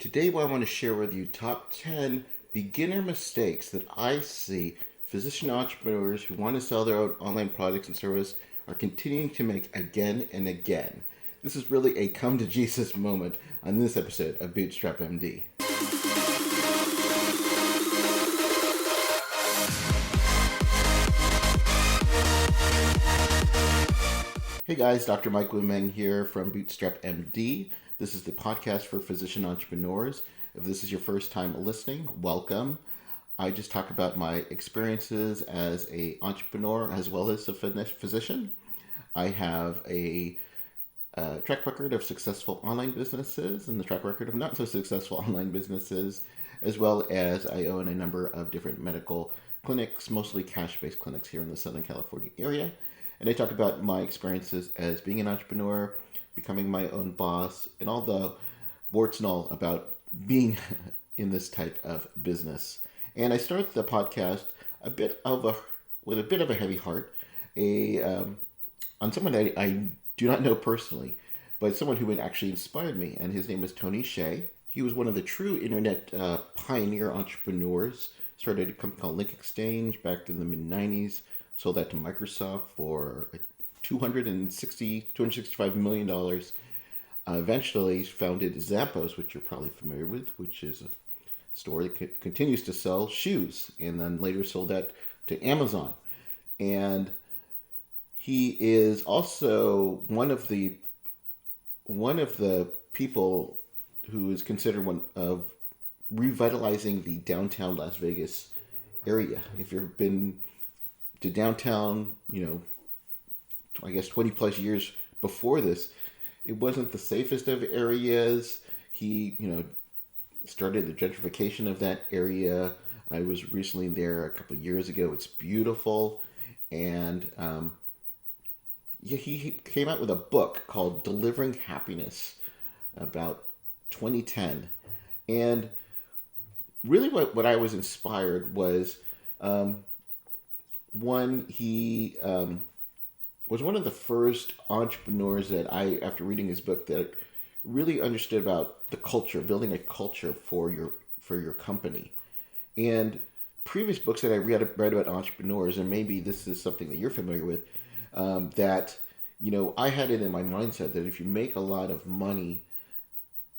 Today I want to share with you top 10 beginner mistakes that I see physician entrepreneurs who want to sell their own online products and service are continuing to make again and again. This is really a come to Jesus moment on this episode of Bootstrap MD. Hey guys, Dr. Mike Wimeng here from Bootstrap MD. This is the podcast for physician entrepreneurs. If this is your first time listening, welcome. I just talk about my experiences as an entrepreneur as well as a physician. I have a track record of successful online businesses and the track record of not so successful online businesses, as well as I own a number of different medical clinics, mostly cash-based clinics here in the Southern California area. And I talk about my experiences as being an entrepreneur, becoming my own boss, and all the warts and all about being in this type of business. And I start the podcast with a bit of a heavy heart, on someone that I do not know personally, but someone who had actually inspired me, and his name is Tony Hsieh. He was one of the true internet pioneer entrepreneurs. Started a company called Link Exchange back in the mid-90s. Sold that to Microsoft for $265 million. Eventually founded Zappos, which you're probably familiar with, which is a store that continues to sell shoes, and then later sold that to Amazon. And he is also one of the people who is considered one of revitalizing the downtown Las Vegas area. If you've been to downtown, I guess 20 plus years before this, it wasn't the safest of areas. He, started the gentrification of that area. I was recently there a couple of years ago. It's beautiful. And he came out with a book called Delivering Happiness about 2010. And really what I was inspired was, he was one of the first entrepreneurs that after reading his book, that really understood about the culture, building a culture for your company. And previous books that I read about entrepreneurs, and maybe this is something that you're familiar with, that, I had it in my mindset that if you make a lot of money,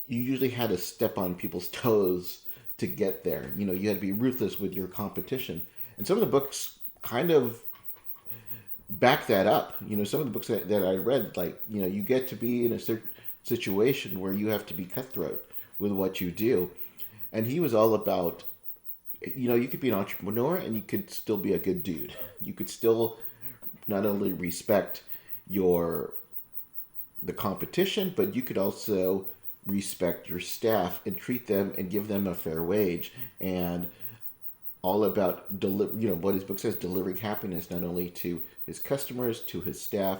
you usually had to step on people's toes to get there. You had to be ruthless with your competition. And some of the books kind of back that up. Some of the books that I read, you get to be in a certain situation where you have to be cutthroat with what you do. And he was all about, you could be an entrepreneur and you could still be a good dude. You could still not only respect the competition, but you could also respect your staff and treat them and give them a fair wage. And all about what his book says, delivering happiness not only to his customers, to his staff,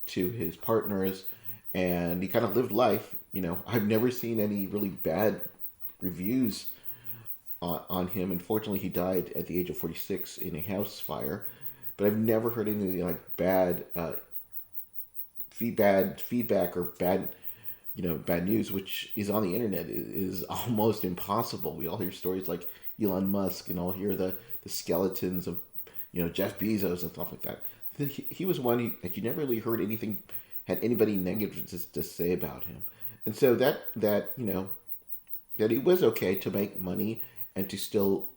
to his partners, and he kind of lived life. I've never seen any really bad reviews on him. Unfortunately, he died at the age of 46 in a house fire, but I've never heard anything like bad feedback or bad news, which is on the internet is almost impossible. We all hear stories like Elon Musk, and all hear the skeletons of, Jeff Bezos and stuff like that. He was one that you never really heard had anybody negative to say about him. And so that it was okay to make money and to still,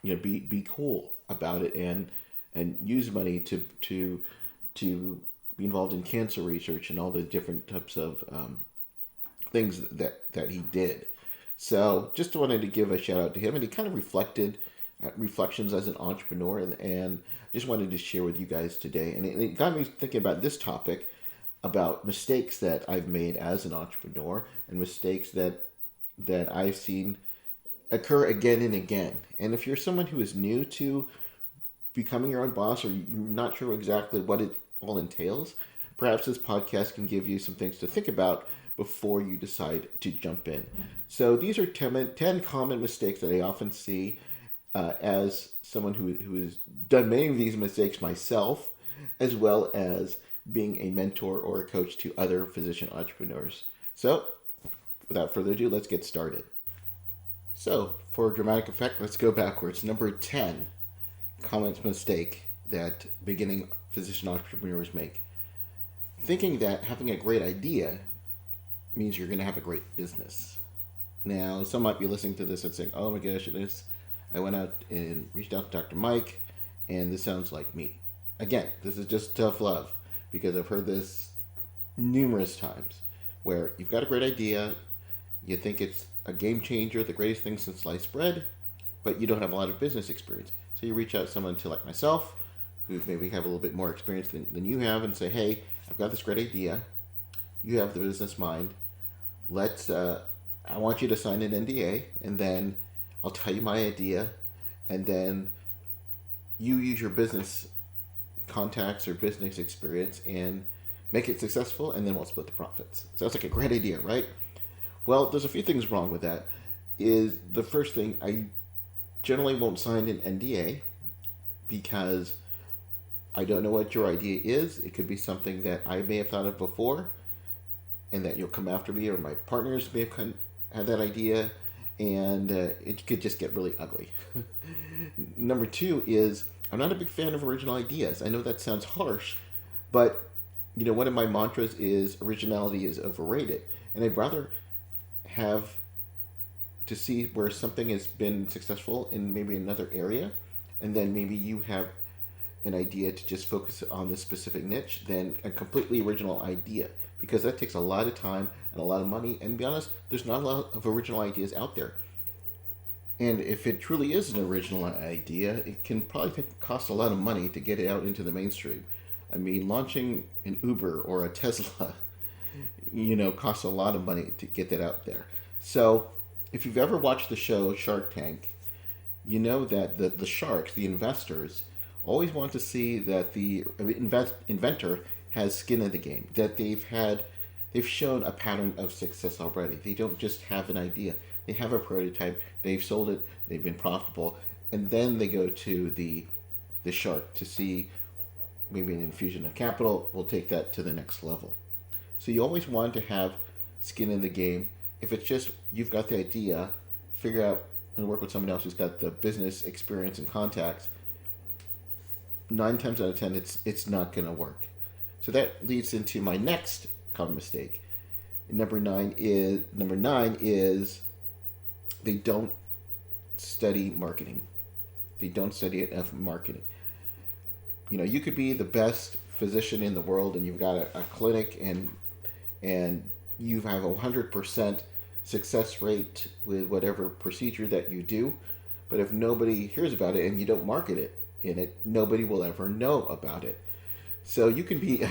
be cool about it and use money to be involved in cancer research and all the different types of things that he did. So just wanted to give a shout out to him, and he kind of reflections as an entrepreneur, and just wanted to share with you guys today. And it got me thinking about this topic, about mistakes that I've made as an entrepreneur and mistakes that I've seen occur again and again. And if you're someone who is new to becoming your own boss, or you're not sure exactly what it all entails, perhaps this podcast can give you some things to think about before you decide to jump in. So these are 10 common mistakes that I often see as someone who has done many of these mistakes myself, as well as being a mentor or a coach to other physician entrepreneurs. So without further ado, let's get started. So, for dramatic effect, let's go backwards. Number 10, common mistake that beginning physician entrepreneurs make. Thinking that having a great idea means you're going to have a great business. Now, some might be listening to this and saying, oh my gosh, it is. I went out and reached out to Dr. Mike, and this sounds like me. Again, this is just tough love because I've heard this numerous times where you've got a great idea, you think it's a game changer, the greatest thing since sliced bread, but you don't have a lot of business experience. So you reach out to someone to like myself, who maybe have a little bit more experience than you have, and say, hey, I've got this great idea. You have the business mind. I want you to sign an NDA, and then I'll tell you my idea, and then you use your business contacts or business experience and make it successful, and then we'll split the profits. Sounds like a great idea, right? Well, there's a few things wrong with that. Is the first thing, I generally won't sign an NDA because I don't know what your idea is. It could be something that I may have thought of before and that you'll come after me, or my partners may have had that idea, and it could just get really ugly. Number two is I'm not a big fan of original ideas. I know that sounds harsh, but one of my mantras is originality is overrated, and I'd rather have to see where something has been successful in maybe another area, and then maybe you have an idea to just focus on this specific niche than a completely original idea, because that takes a lot of time and a lot of money, and to be honest, there's not a lot of original ideas out there. And if it truly is an original idea, it can probably cost a lot of money to get it out into the mainstream. I mean, launching an Uber or a Tesla, costs a lot of money to get that out there. So, if you've ever watched the show Shark Tank, you know that the sharks, the investors, always want to see that the inventor has skin in the game, that they've shown a pattern of success already. They don't just have an idea. They have a prototype, they've sold it, they've been profitable, and then they go to the shark to see maybe an infusion of capital will take that to the next level. So you always want to have skin in the game. If it's just you've got the idea, figure out and work with someone else who's got the business experience and contacts, 9 times out of 10 it's not going to work. So that leads into my next common mistake. Number nine is they don't study marketing. They don't study enough marketing. You could be the best physician in the world, and you've got a clinic, and you have 100% success rate with whatever procedure that you do. But if nobody hears about it and you don't market it, nobody will ever know about it. So you can be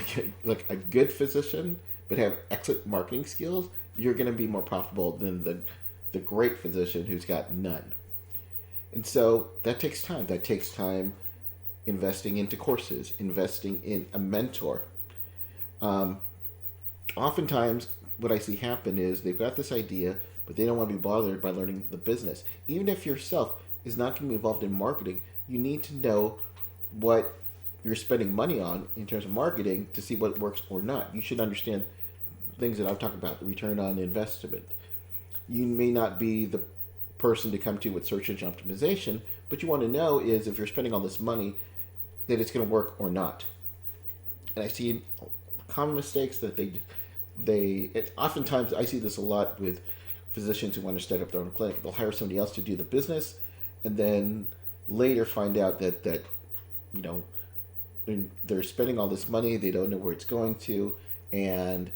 like a good physician, but have excellent marketing skills. You're going to be more profitable than the great physician who's got none. And so that takes time. That takes time investing into courses, investing in a mentor. Oftentimes, what I see happen is they've got this idea, but they don't want to be bothered by learning the business. Even if yourself is not going to be involved in marketing, you need to know what you're spending money on in terms of marketing to see what works or not. You should understand things that I've talked about, the return on investment. You may not be the person to come to with search engine optimization, but you want to know is if you're spending all this money, that it's going to work or not. And I see common mistakes that oftentimes I see this a lot with physicians who want to start up their own clinic. They'll hire somebody else to do the business, and then later find out that they're spending all this money, they don't know where it's going to, and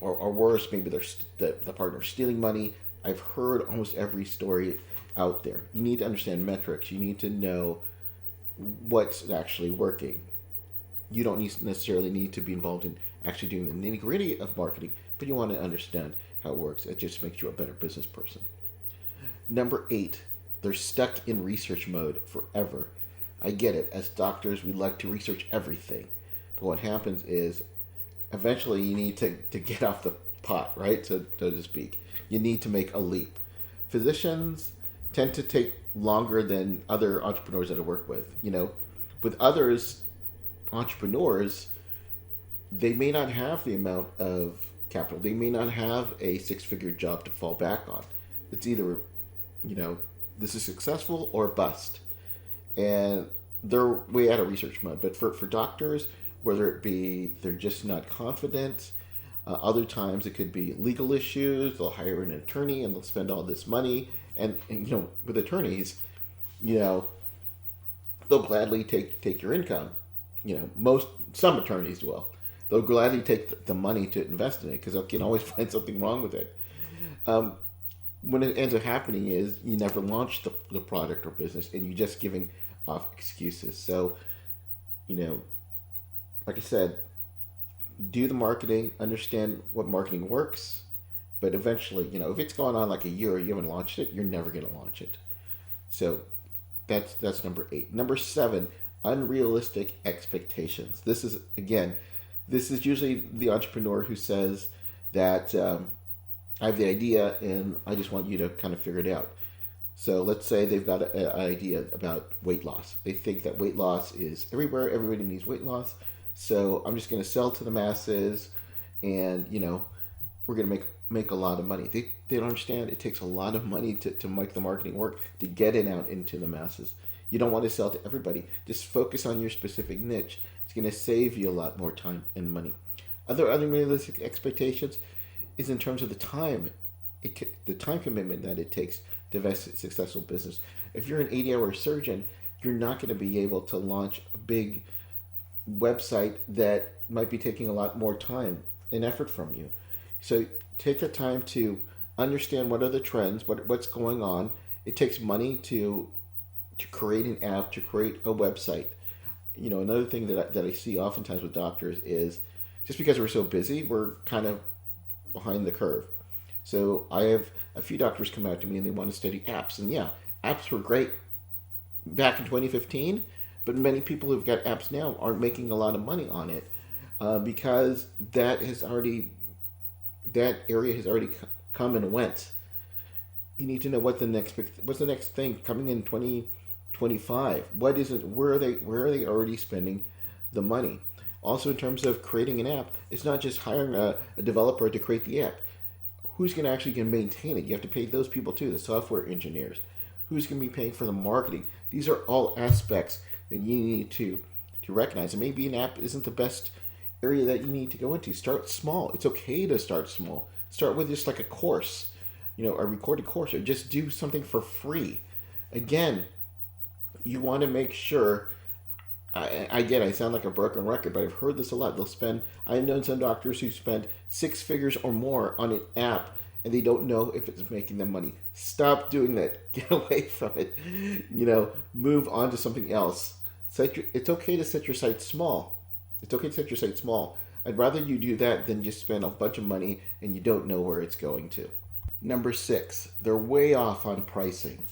or worse, maybe the partner's stealing money. I've heard almost every story out there. You need to understand metrics. You need to know what's actually working. You don't necessarily need to be involved in actually doing the nitty-gritty of marketing, but you want to understand how it works. It just makes you a better business person. Number 8, they're stuck in research mode forever. I get it. As doctors, we like to research everything. But what happens is eventually you need to get off the pot, right? So to speak. You need to make a leap. Physicians tend to take longer than other entrepreneurs that I work with. With others, entrepreneurs, they may not have the amount of capital. They may not have a 6-figure job to fall back on. it's either, you know, this is successful or bust. And they're way out of research mode. But for doctors, whether it be they're just not confident, other times it could be legal issues. They'll hire an attorney and they'll spend all this money. And you know, with attorneys, you know, they'll gladly take your income. You know, some attorneys will. They'll gladly take the money to invest in it because they can always find something wrong with it. Um, when it ends up happening is you never launch the product or business and you're just giving off excuses. So, you know, like I said, do the marketing, understand what marketing works, but eventually, you know, if it's gone on like a year or you haven't launched it, you're never going to launch it. So that's number 8. Number 7, unrealistic expectations. This is usually the entrepreneur who says that I have the idea and I just want you to kind of figure it out. So let's say they've got an idea about weight loss. They think that weight loss is everywhere. Everybody needs weight loss. So I'm just going to sell to the masses, and you know, we're going to make a lot of money. They don't understand. It takes a lot of money to make the marketing work to get it out into the masses. You don't want to sell to everybody. Just focus on your specific niche. It's going to save you a lot more time and money. Other realistic expectations is in terms of the time, the time commitment that it takes to invest in a successful business. If you're an 80-hour surgeon, you're not going to be able to launch a big website that might be taking a lot more time and effort from you. So take the time to understand what are the trends, what's going on. It takes money to create an app, to create a website. You know, another thing that I see oftentimes with doctors is just because we're so busy, we're kind of behind the curve. So I have a few doctors come out to me and they want to study apps. And yeah, apps were great back in 2015, but many people who've got apps now aren't making a lot of money on it because that area has already come and went. You need to know what's the next thing coming in 2025. What is it? Where are they already spending the money? Also, in terms of creating an app, it's not just hiring a developer to create the app. Who's going to actually maintain it? You have to pay those people too, the software engineers. Who's going to be paying for the marketing? These are all aspects that you need to recognize. And maybe an app isn't the best area that you need to go into. Start small. It's okay to start small. Start with just like a course, you know, a recorded course, or just do something for free. Again, you want to make sure. I sound like a broken record, but I've heard this a lot. I've known some doctors who spend 6 figures or more on an app and they don't know if it's making them money. Stop doing that. Get away from it. You know, move on to something else. It's okay to set your site small. It's okay to set your site small. I'd rather you do that than just spend a bunch of money and you don't know where it's going to. Number 6, they're way off on pricing.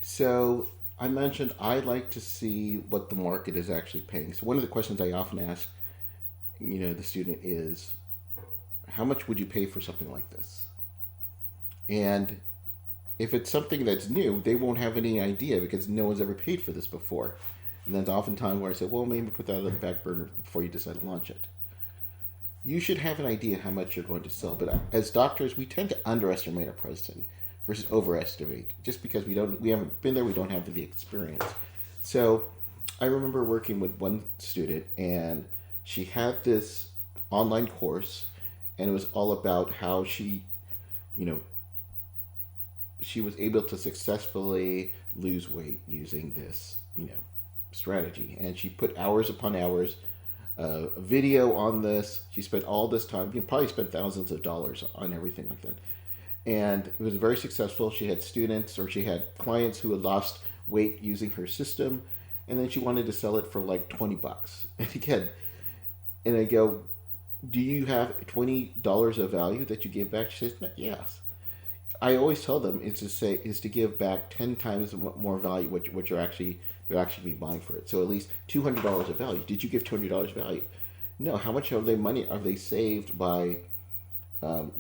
So I mentioned I like to see what the market is actually paying. So one of the questions I often ask, you know, the student is, how much would you pay for something like this? And if it's something that's new, they won't have any idea because no one's ever paid for this before. And that's oftentimes where I say, well, maybe put that on the back burner before you decide to launch it. You should have an idea how much you're going to sell. But as doctors, we tend to underestimate our pricing versus overestimate, just because we haven't been there, we don't have the experience. So I remember working with one student, and she had this online course, and it was all about how she, you know, she was able to successfully lose weight using this, you know, strategy. And she put hours upon hours video on this. She spent all this time, you know, probably spent thousands of dollars on everything like that. And it was very successful. She had clients who had lost weight using her system, and then she wanted to sell it for like $20. And again, and I go, do you have $20 of value that you gave back? She says, yes. I always tell them is to give back 10 times more value what they're actually be buying for it. So at least $200 of value. Did you give $200 value? No. How much of their money are they saved by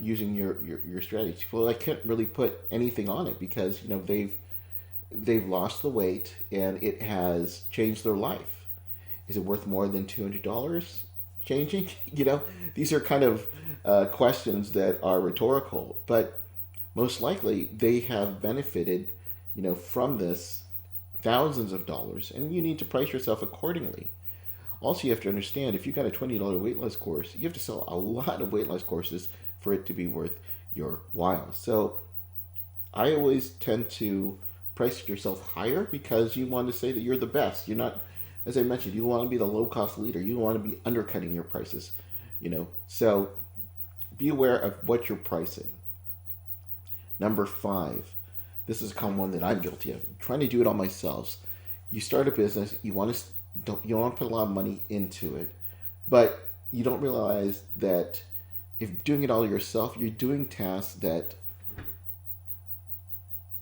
using your strategy? Well, I can't really put anything on it because, you know, they've lost the weight and it has changed their life. Is it worth more than $200 changing? You know, these are kind of questions that are rhetorical. But most likely they have benefited, from this thousands of dollars, and you need to price yourself accordingly. Also, you have to understand if you got a $20 weight loss course, you have to sell a lot of weight loss courses for it to be worth your while. So I always tend to price yourself higher because you want to say that you're the best. You're not, as I mentioned, you want to be the low cost leader. You want to be undercutting your prices, So be aware of what you're pricing. Number 5, this is a common one that I'm guilty of. I'm trying to do it all myself. You start a business, you want to put a lot of money into it, but you don't realize that if doing it all yourself, you're doing tasks that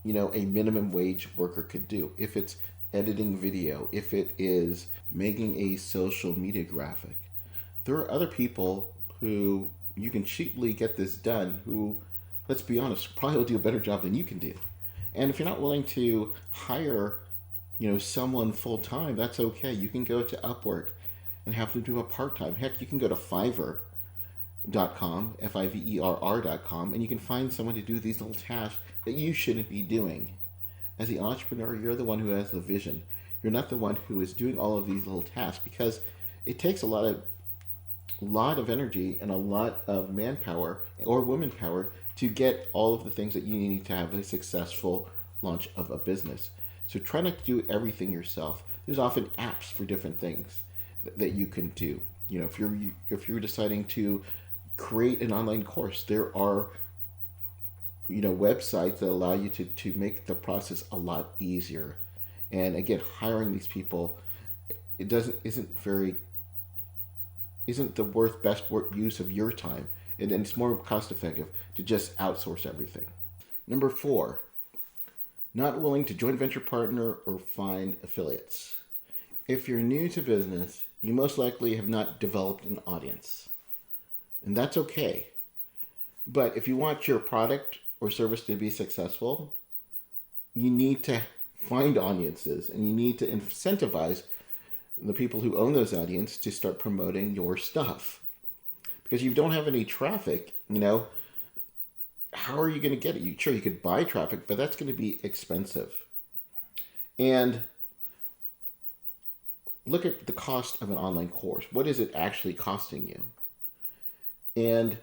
a minimum wage worker could do. If it's editing video, if it is making a social media graphic, there are other people who you can cheaply get this done who, let's be honest, probably will do a better job than you can do. And if you're not willing to hire, someone full time, that's okay. You can go to Upwork and have them do a part time. Heck, you can go to Fiverr.com, Fiverr.com, and you can find someone to do these little tasks that you shouldn't be doing. As the entrepreneur, you're the one who has the vision. You're not the one who is doing all of these little tasks because it takes a lot of energy and a lot of manpower or woman power to get all of the things that you need to have a successful launch of a business. So try not to do everything yourself. There's often apps for different things that you can do. If you're deciding to create an online course, there are websites that allow you to make the process a lot easier. And again, hiring these people, isn't the best use of your time, and it's more cost effective to just outsource everything. Number 4, not willing to joint venture partner or find affiliates. If you're new to business, you most likely have not developed an audience, and that's okay. But if you want your product or service to be successful, you need to find audiences, and you need to incentivize the people who own those audiences to start promoting your stuff. Because if you don't have any traffic, how are you going to get it? Sure, you could buy traffic, but that's going to be expensive. And look at the cost of an online course. What is it actually costing you? And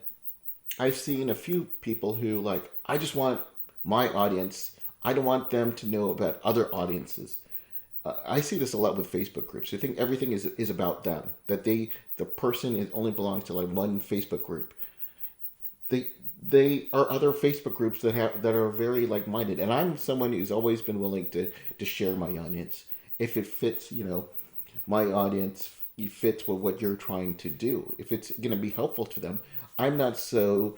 I've seen a few people who I just want my audience. I don't want them to know about other audiences. I see this a lot with Facebook groups. I think everything is about them. That the person only belongs to one Facebook group. They are other Facebook groups that are very like-minded. And I'm someone who's always been willing to share my audience. If it fits, my audience, it fits with what you're trying to do. If it's going to be helpful to them, I'm not so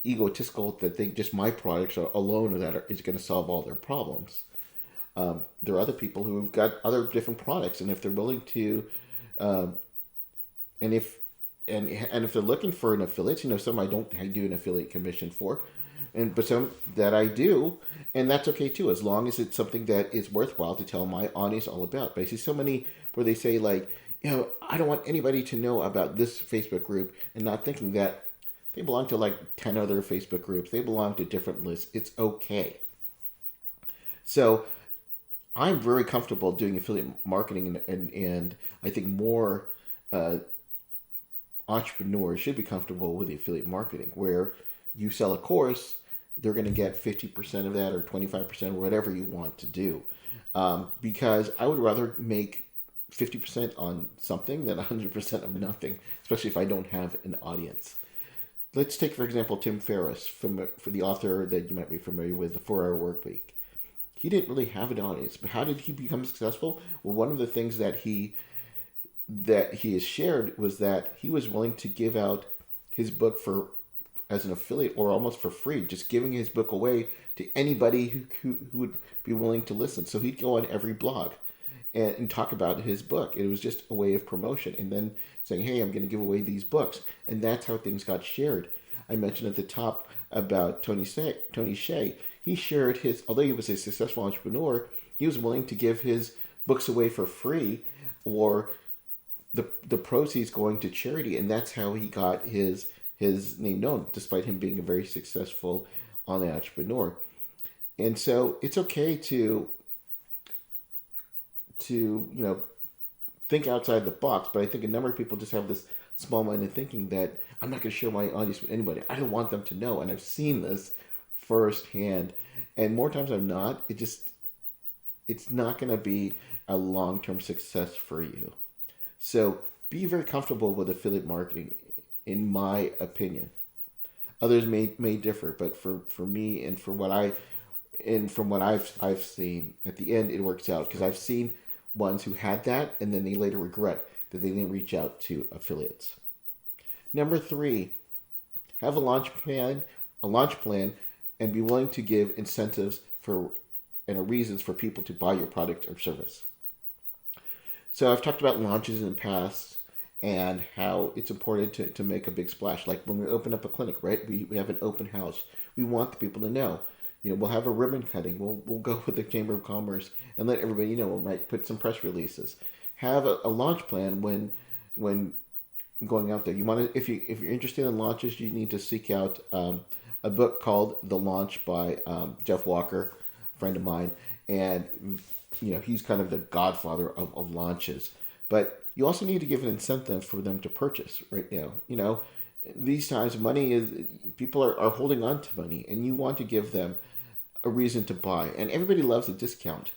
egotistical that think just my products alone is going to solve all their problems. There are other people who've got other different products, and if they're willing to, and if they're looking for an affiliate, some I don't do an affiliate commission for, but some that I do, and that's okay too, as long as it's something that is worthwhile to tell my audience all about. But I see so many where they say I don't want anybody to know about this Facebook group, and not thinking that they belong to 10 other Facebook groups. They belong to different lists. It's okay. So I'm very comfortable doing affiliate marketing, and I think more entrepreneurs should be comfortable with the affiliate marketing, where you sell a course, they're going to get 50% of that or 25% or whatever you want to do. Because I would rather make 50% on something than 100% of nothing, especially if I don't have an audience. Let's take, for example, Tim Ferriss, for the author that you might be familiar with, The 4-Hour Workweek. He didn't really have an audience, but how did he become successful? Well, one of the things that he has shared was that he was willing to give out his book as an affiliate or almost for free, just giving his book away to anybody who would be willing to listen. So he'd go on every blog and talk about his book. It was just a way of promotion, and then saying, hey, I'm going to give away these books. And that's how things got shared. I mentioned at the top about Tony Hsieh. He shared although he was a successful entrepreneur, he was willing to give his books away for free, or the proceeds going to charity. And that's how he got his name known, despite him being a very successful on the entrepreneur. And so it's okay to think outside the box. But I think a number of people just have this small-minded thinking that I'm not going to share my audience with anybody. I don't want them to know. And I've seen this firsthand. And more times than not, it's not going to be a long-term success for you. So be very comfortable with affiliate marketing, in my opinion. Others may differ, but for me and from what I've seen, at the end it works out, because I've seen ones who had that and then they later regret that they didn't reach out to affiliates. Number 3, have a launch plan, and be willing to give incentives and reasons for people to buy your product or service. So I've talked about launches in the past and how it's important to make a big splash. Like when we open up a clinic, right? We have an open house. We want the people to know. We'll have a ribbon cutting. We'll go with the Chamber of Commerce and let everybody know. We might put some press releases. Have a launch plan when going out there. You want to, if you're interested in launches, you need to seek out a book called The Launch by Jeff Walker, a friend of mine, and he's kind of the godfather of launches. But you also need to give an incentive for them to purchase right now. These times people are holding on to money, and you want to give them a reason to buy. And everybody loves a discount.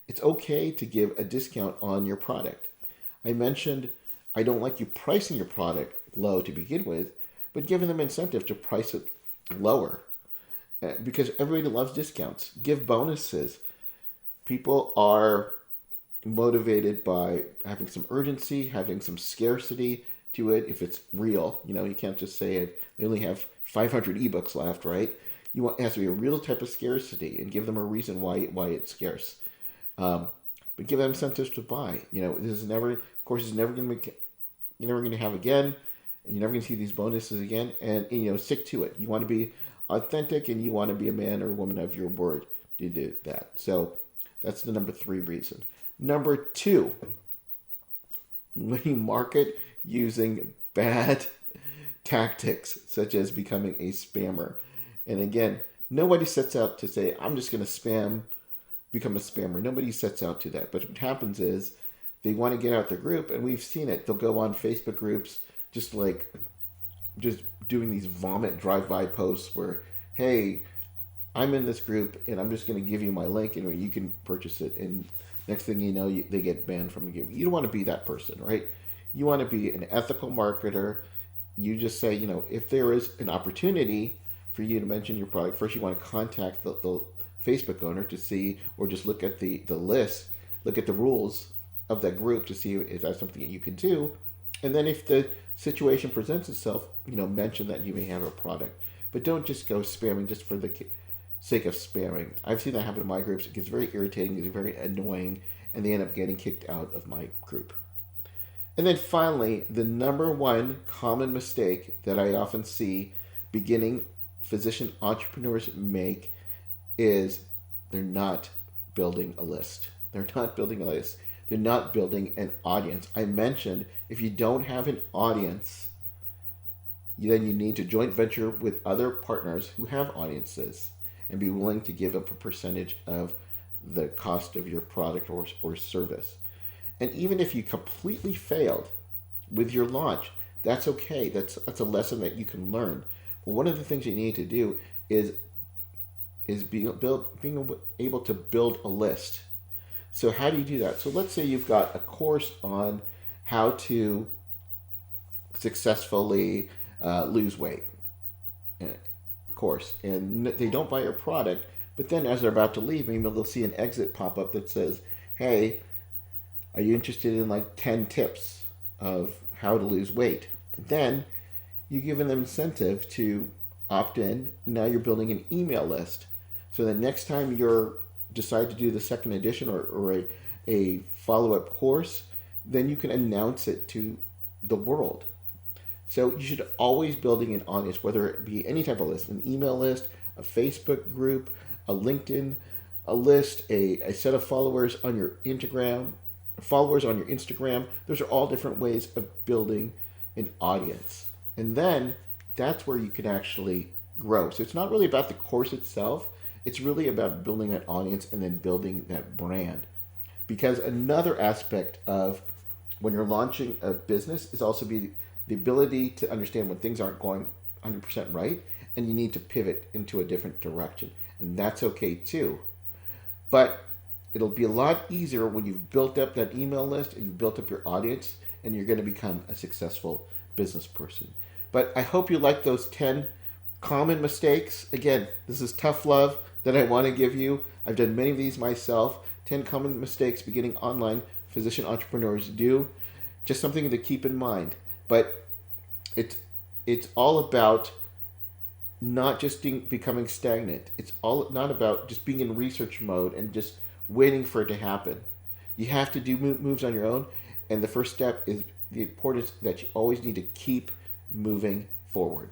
It's okay to give a discount on your product. I mentioned I don't like you pricing your product low to begin with, but giving them incentive to price it lower, because everybody loves discounts. Give bonuses. People are motivated by having some urgency, having some scarcity to it. If it's real, you can't just say they only have 500 ebooks left, right? It has to be a real type of scarcity, and give them a reason why it's scarce. But give them incentives to buy. This is never, of course, it's never going to be, you're never going to have again. And you're never going to see these bonuses again. And stick to it. You want to be authentic, and you want to be a man or woman of your word to do that. So that's the number 3 reason. Number 2, when you market using bad tactics, such as becoming a spammer. And again, nobody sets out to say, I'm just going to become a spammer. Nobody sets out to that. But what happens is they want to get out their group, and we've seen it. They'll go on Facebook groups, just doing these vomit drive-by posts where, hey, I'm in this group, and I'm just going to give you my link, and you can purchase it. And next thing you know, they get banned from the group. You don't want to be that person, right? You want to be an ethical marketer. You just say, if there is an opportunity for you to mention your product, first you want to contact the Facebook owner to see, or just look at the list, look at the rules of that group to see if that's something that you can do. And then if the situation presents itself, mention that you may have a product. But don't just go spamming just for the sake of spamming. I've seen that happen in my groups. It gets very irritating, it's very annoying, and they end up getting kicked out of my group. And then finally, the number 1 common mistake that I often see beginning physician entrepreneurs make is they're not building a list. They're not building a list. They're not building an audience. I mentioned if you don't have an audience, then you need to joint venture with other partners who have audiences and be willing to give up a percentage of the cost of your product or service. And even if you completely failed with your launch, that's okay. That's a lesson that you can learn. But one of the things you need to do is being able to build a list. So how do you do that? So let's say you've got a course on how to successfully lose weight, course, and they don't buy your product, but then as they're about to leave, maybe they'll see an exit pop up that says, hey, are you interested in 10 tips of how to lose weight? And then you give them incentive to opt in. Now you're building an email list. So the next time you decide to do the second edition or a follow-up course, then you can announce it to the world. So you should always building an audience, whether it be any type of list, an email list, a Facebook group, a LinkedIn, a list, a set of followers on your Instagram. Those are all different ways of building an audience. And then that's where you can actually grow. So it's not really about the course itself. It's really about building that audience and then building that brand. Because another aspect of when you're launching a business is also be the ability to understand when things aren't going 100% right and you need to pivot into a different direction. And that's okay too. But it'll be a lot easier when you've built up that email list and you've built up your audience and you're going to become a successful business person. But I hope you like those 10 common mistakes. Again, this is tough love that I want to give you. I've done many of these myself. 10 common mistakes beginning online physician entrepreneurs do. Just something to keep in mind. But it's all about not just becoming stagnant. It's all not about just being in research mode and just waiting for it to happen. You have to do moves on your own, and the first step is the importance that you always need to keep moving forward.